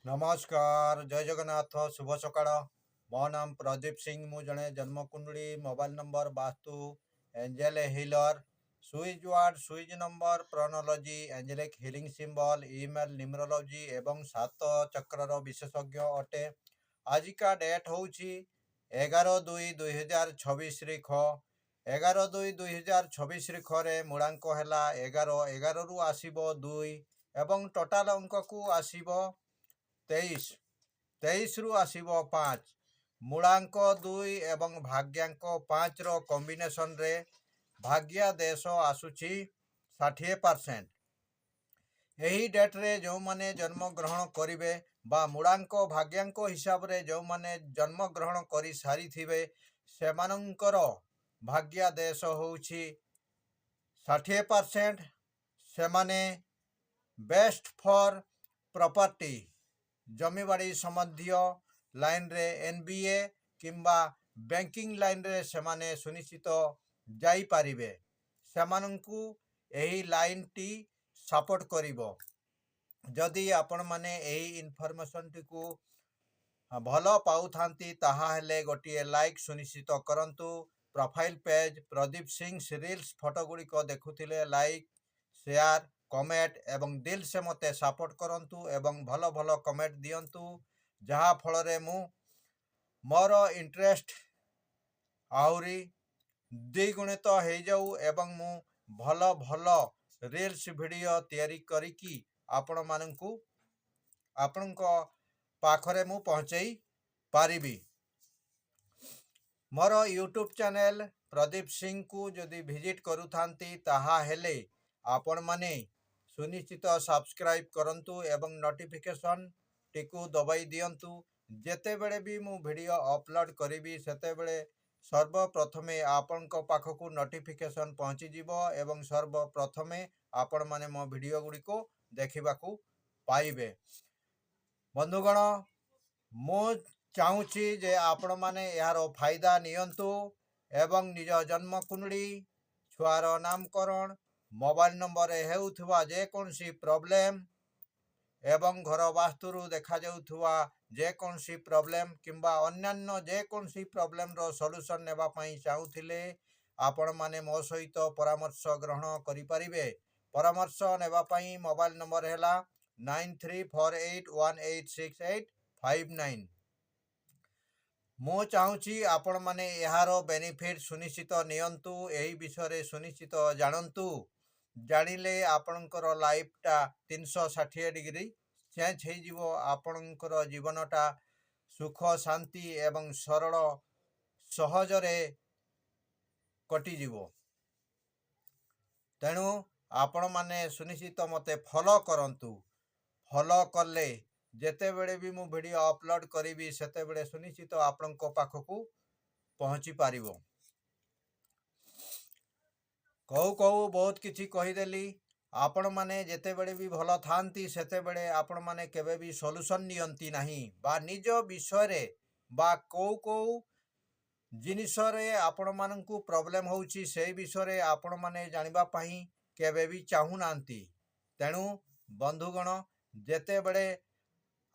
नमस्कार जय जगन्नाथ शुभ सकाळ। मो नाम प्रदीप सिंह मु जड़े जन्मकुंडली mobile number vastu angel healer switch word switch number प्रोनोलॉजी angelic healing symbol email numerology एवं सात चक्रर विशेषज्ञ अटे। आज का डेट हूँ 11/2/2026 रिख 11/2/2026 रिखरे मूलांक है 11 11 रु आसब 2 एवं टोटाल अंक को आसब 23 23 रु आसब 5 मूलांक 2 एवं भाग्यांक 5 रो कॉम्बिनेशन रे भाग्या देश आसुची 60%। यही डेट रे जो माने जन्म ग्रहण करिवे बा मूलांक भाग्यांक हिसाब रे जो माने जन्म ग्रहण करि सारी थिबे सेमानंकर भाग्या देश होउची 60%। सेमाने बेस्ट फॉर प्रॉपर्टी जमीबाड़ी संबंधी लाइन रे एनबीए किंबा बैंकिंग लाइन रे सेमाने सुनिश्चित जाई पारिबे। सेमानंकु एही लाइन टी सपोर्ट करिवो। जदि आपण माने एही इन्फॉर्मेशन टी को भलो पाउथांती ताहा हेले गोटिए लाइक सुनिश्चित करंतु। Profile page Pradeep Singh reels photo Gudi को देखुथिले लाइक शेयर कमेंट एवं दिल से मते सपोर्ट करंतु एवं भलो भलो कमेंट दियंतु जहा फल मु मोर इंटरेस्ट आहुरी द्विगुणित हो जाऊ एवं मु भलो भलो रील्स वीडियो तैयारी करिकी आपण माननकु आपणको पाखरे मु पहुंचई पारिबी। मोर यूट्यूब चैनल प्रदीप सिंह को जदि विजिट करूथांती ताहा हेले आपण माने सुनिश्चित सब्सक्राइब करंतु एवं नोटिफिकेशन टिकु दबाई दियंतु। जेते बेले भी मु वीडियो अपलोड करिबी सेते बेले सर्वप्रथमे आपण को पाखकु नोटिफिकेशन पहुंची जिवो एवं सर्वप्रथमे आपण माने मो वीडियो गुडी को देखिबाकू पाइबे। बंधुगण मु चाहूची जे आपण माने यार फायदा नियंतु एवं निज जन्म कुंडली छुआर नामकरण मोबाइल नंबर हेउथवा जे कोनसी प्रॉब्लम एवं घर वास्तुरु देखा जाउथवा जे कोनसी प्रॉब्लम किंबा अन्यान्य जे कोनसी प्रॉब्लम रो सॉल्यूशन नेबा पई चाहूथिले आपण माने मो सहित परामर्श ग्रहण करि परिबे। परामर्श नेबा पई मोबाइल नंबर हैला 9348186859। मु चाहूची आपण माने यारो बेनिफिट सुनिश्चित नियंतु एही विषय सुनिश्चित जानंतु। जानिले आपणकर लाइफ टा 360 डिग्री चेंज हो जिवो। आपणकर जीवनटा सुख शांति एवं सरल सहजरे कटि जिवो। तेणु आपण माने सुनिश्चित मते फॉलो करंतु। फॉलो करले जेते बेले भी मु वीडियो अपलोड करिवि सेते बेले सुनिश्चित आपणको पाखकु पहुंची पारिबो। कहू कहू बहुत किछि कहीदेली। आपण माने जेते बेले भी भलो थांती सेते बेले आपण माने केबे भी सॉल्यूशन नियंती नाही बा निज विषय रे बा को जिनिस रे आपण माननकु प्रॉब्लम होउची सेही विषय रे आपण माने जानिबा पई केबे भी चाहू नांती। तेणु बंधुगण जेते बेले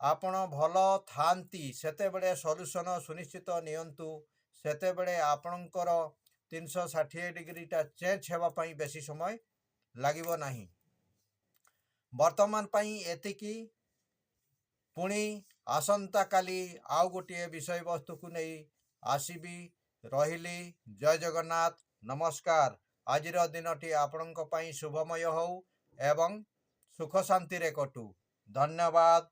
आपण भलो थांती सेते बेले सॉल्यूशन सुनिश्चित नियंतु। सेते बेले आपणकर 360 डिग्री टा चेंज हेबा पई बेसी समय लागिबो नाही। वर्तमान पई एतिकी पुणी आसंता काली आउ गोटे विषय वस्तु को नहीं आसीबी। रहिली जय जगन्नाथ नमस्कार। आजिर दिनटी आपणक पई शुभमय हो एवं सुख शांति रे कटू। धन्यवाद।